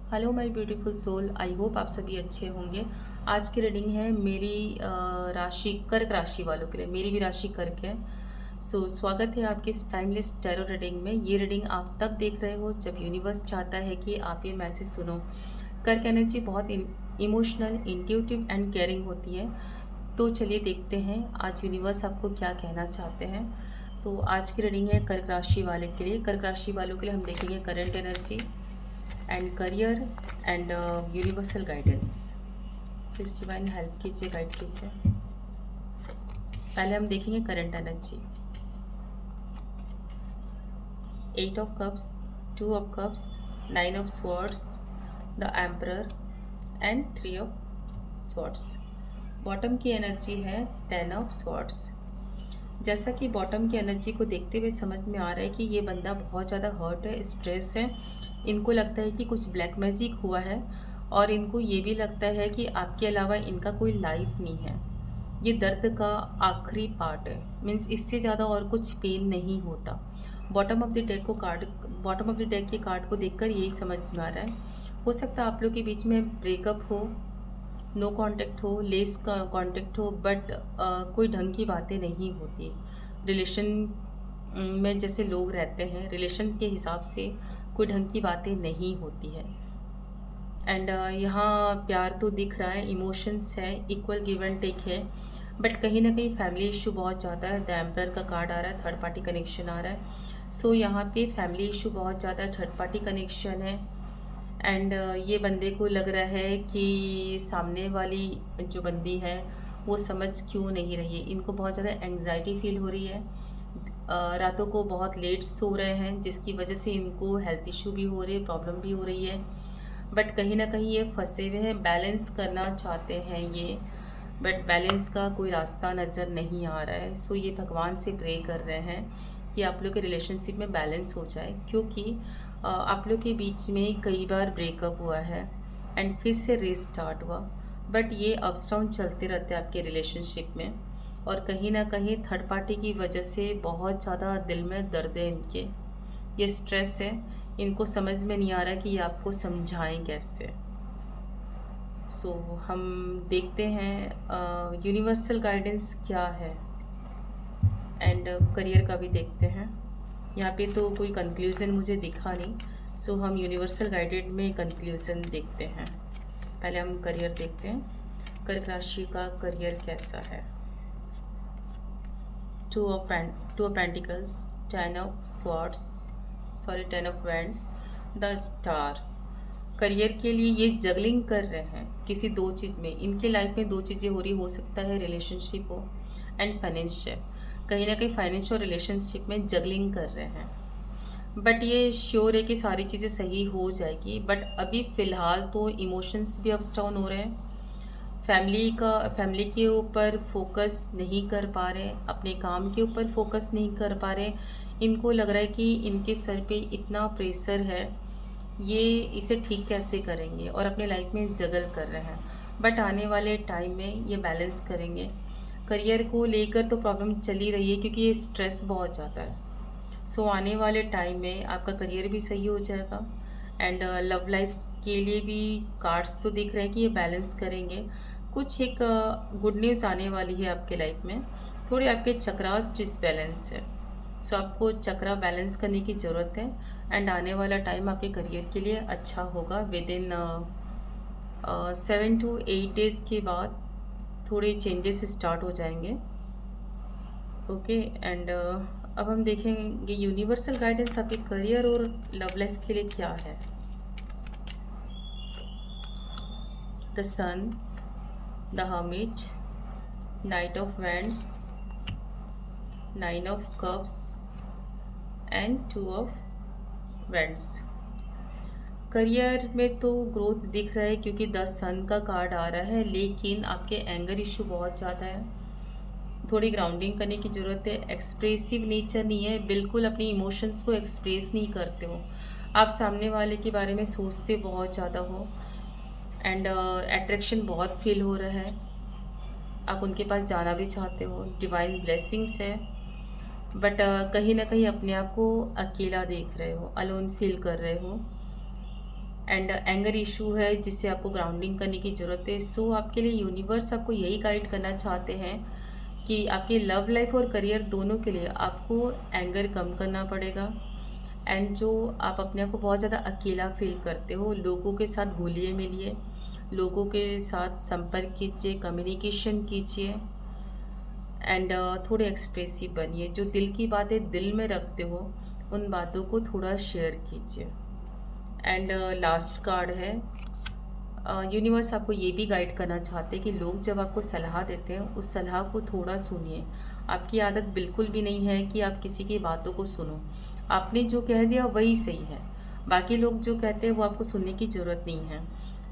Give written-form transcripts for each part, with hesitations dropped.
Hello my beautiful soul, I hope आप सभी अच्छे होंगे। आज की रीडिंग है मेरी राशि कर्क राशि वालों के लिए। मेरी भी राशि कर्क है। स्वागत है आपकी इस टाइमलेस टैरो रीडिंग में। ये रीडिंग आप तब देख रहे हो जब यूनिवर्स चाहता है कि आप ये मैसेज सुनो। कर्क एनर्जी बहुत इमोशनल, इंट्यूटिव एंड केयरिंग होती है। तो चलिए देखते हैं आज यूनिवर्स आपको क्या कहना चाहते हैं। तो आज की रीडिंग है कर्क राशि वाले के लिए। कर्क राशि वालों के लिए हम देखेंगे current energy and career and universal guidance. Please divine help कीजिए, गाइड कीजिए। पहले हम देखेंगे current energy. 8 of cups, 2 of cups, 9 of swords, the emperor and 3 of swords. Bottom की एनर्जी है 10 ऑफ स्वॉर्ड्स। जैसा कि बॉटम की एनर्जी को देखते हुए समझ में आ रहा है कि ये बंदा बहुत ज़्यादा हर्ट है, स्ट्रेस है। इनको लगता है कि कुछ ब्लैक मैजिक हुआ है और इनको ये भी लगता है कि आपके अलावा इनका कोई लाइफ नहीं है। ये दर्द का आखिरी पार्ट है, मीन्स इससे ज़्यादा और कुछ पेन नहीं होता। बॉटम ऑफ द डेक के कार्ड को देखकर यही समझ में आ रहा है। हो सकता है आप लोग के बीच में ब्रेकअप हो, नो कांटेक्ट हो, लेस कांटेक्ट हो, बट कोई ढंग की बातें नहीं होती। रिलेशन में जैसे लोग रहते हैं, रिलेशन के हिसाब से कोई ढंग की बातें नहीं होती है। एंड यहाँ प्यार तो दिख रहा है, इमोशंस है, इक्वल गिव एंड टेक है, बट कहीं ना कहीं फैमिली इशू बहुत ज़्यादा है। द एम्परर का कार्ड आ रहा है, थर्ड पार्टी कनेक्शन आ रहा है। सो यहाँ पे फैमिली इशू बहुत ज़्यादा है, थर्ड पार्टी कनेक्शन है। एंड ये बंदे को लग रहा है कि सामने वाली जो बंदी है वो समझ क्यों नहीं रही है। इनको बहुत ज़्यादा एंग्जाइटी फील हो रही है। रातों को बहुत लेट सो रहे हैं, जिसकी वजह से इनको हेल्थ इशू भी हो रही है, प्रॉब्लम भी हो रही है। बट कहीं ना कहीं ये फंसे हुए हैं, बैलेंस करना चाहते हैं ये, बट बैलेंस का कोई रास्ता नज़र नहीं आ रहा है। सो ये भगवान से प्रे कर रहे हैं कि आप लोग के रिलेशनशिप में बैलेंस हो जाए, क्योंकि आप लोग के बीच में कई बार ब्रेकअप हुआ है एंड फिर से रीस्टार्ट हुआ, बट ये अप्स डाउन चलते रहते हैं आपके रिलेशनशिप में। और कहीं ना कहीं थर्ड पार्टी की वजह से बहुत ज़्यादा दिल में दर्द है इनके, ये स्ट्रेस है। इनको समझ में नहीं आ रहा कि ये आपको समझाएं कैसे। सो हम देखते हैं यूनिवर्सल गाइडेंस क्या है, एंड करियर का भी देखते हैं। यहाँ पे तो कोई कंक्लूज़न मुझे दिखा नहीं, सो हम यूनिवर्सल गाइडेड में कंक्लूज़न देखते हैं। पहले हम करियर देखते हैं, कर्क राशि का करियर कैसा है। Two of pentacles, 10 of swords, 10 of wands, the star. Career के लिए ये जगलिंग कर रहे हैं किसी दो चीज़ में। इनके लाइफ में दो चीज़ें हो रही, हो सकता है रिलेशनशिप हो एंड फाइनेंशियल। कहीं ना कहीं फाइनेंशियल और रिलेशनशिप में जगलिंग कर रहे हैं, बट ये श्योर है कि सारी चीज़ें सही हो जाएगी। बट अभी फ़िलहाल तो इमोशंस भी अप्स डाउन हो रहे हैं। फैमिली के ऊपर फोकस नहीं कर पा रहे, अपने काम के ऊपर फोकस नहीं कर पा रहे। इनको लग रहा है कि इनके सर पे इतना प्रेशर है, ये इसे ठीक कैसे करेंगे, और अपने लाइफ में जगल कर रहे हैं। बट आने वाले टाइम में ये बैलेंस करेंगे। करियर को लेकर तो प्रॉब्लम चली रही है, क्योंकि ये स्ट्रेस बहुत ज़्यादा है। सो आने वाले टाइम में आपका करियर भी सही हो जाएगा, एंड लव लाइफ के लिए भी कार्ड्स तो दिख रहे हैं कि ये बैलेंस करेंगे। कुछ एक गुड न्यूज़ आने वाली है आपके लाइफ में। थोड़े आपके चक्रास डिसबैलेंस है, सो आपको चक्रा बैलेंस करने की ज़रूरत है। एंड आने वाला टाइम आपके करियर के लिए अच्छा होगा। विद इन 7 to 8 डेज़ के बाद थोड़े चेंजेस स्टार्ट हो जाएंगे। ओके, एंड अब हम देखेंगे यूनिवर्सल गाइडेंस आपके करियर और लव लाइफ के लिए क्या है। The sun, the hermit, knight of wands, 9 of cups and 2 of wands. Career में तो ग्रोथ दिख रहा है, क्योंकि 10 सन का कार्ड आ रहा है, लेकिन आपके एंगर इशू बहुत ज़्यादा है। थोड़ी ग्राउंडिंग करने की ज़रूरत है। एक्सप्रेसिव नेचर नहीं है, बिल्कुल अपने इमोशंस को एक्सप्रेस नहीं करते हो। आप सामने वाले के बारे में सोचते बहुत ज़्यादा हो, एंड अट्रैक्शन बहुत फील हो रहा है। आप उनके पास जाना भी चाहते हो, डिवाइन ब्लेसिंग्स है, बट कहीं ना कहीं अपने आप को अकेला देख रहे हो, अलोन फील कर रहे हो। एंड एंगर इशू है जिससे आपको ग्राउंडिंग करने की ज़रूरत है। सो आपके लिए यूनिवर्स आपको यही गाइड करना चाहते हैं कि आपकी लव लाइफ और करियर दोनों के लिए आपको एंगर कम करना पड़ेगा। एंड जो आप अपने आप को बहुत ज़्यादा अकेला फील करते हो, लोगों के साथ घुलिए मिलिए, लोगों के साथ संपर्क कीजिए, कम्युनिकेशन कीजिए एंड थोड़े एक्सप्रेसिव बनिए। जो दिल की बातें दिल में रखते हो उन बातों को थोड़ा शेयर कीजिए। एंड लास्ट कार्ड है, यूनिवर्स आपको ये भी गाइड करना चाहते हैं कि लोग जब आपको सलाह देते हैं उस सलाह को थोड़ा सुनिए। आपकी आदत बिल्कुल भी नहीं है कि आप किसी की बातों को सुनो। आपने जो कह दिया वही सही है, बाकी लोग जो कहते हैं वो आपको सुनने की ज़रूरत नहीं है।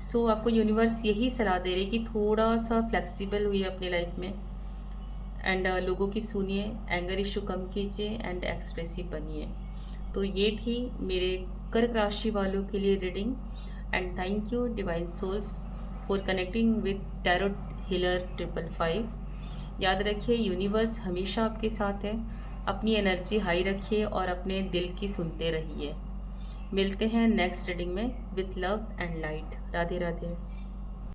सो आपको यूनिवर्स यही सलाह दे रही है कि थोड़ा सा फ्लेक्सिबल हुई अपनी लाइफ में एंड लोगों की सुनिए, एंगर इशू कम कीजिए एंड एक्सप्रेसिव बनिए। तो ये थी मेरे कर्क राशि वालों के लिए reading. And thank you divine souls for connecting with tarot healer 555। याद रखिए यूनिवर्स हमेशा आपके साथ है। अपनी एनर्जी हाई रखिए और अपने दिल की सुनते रहिए। मिलते हैं नेक्स्ट रीडिंग में। With love and light. Radhe Radhe.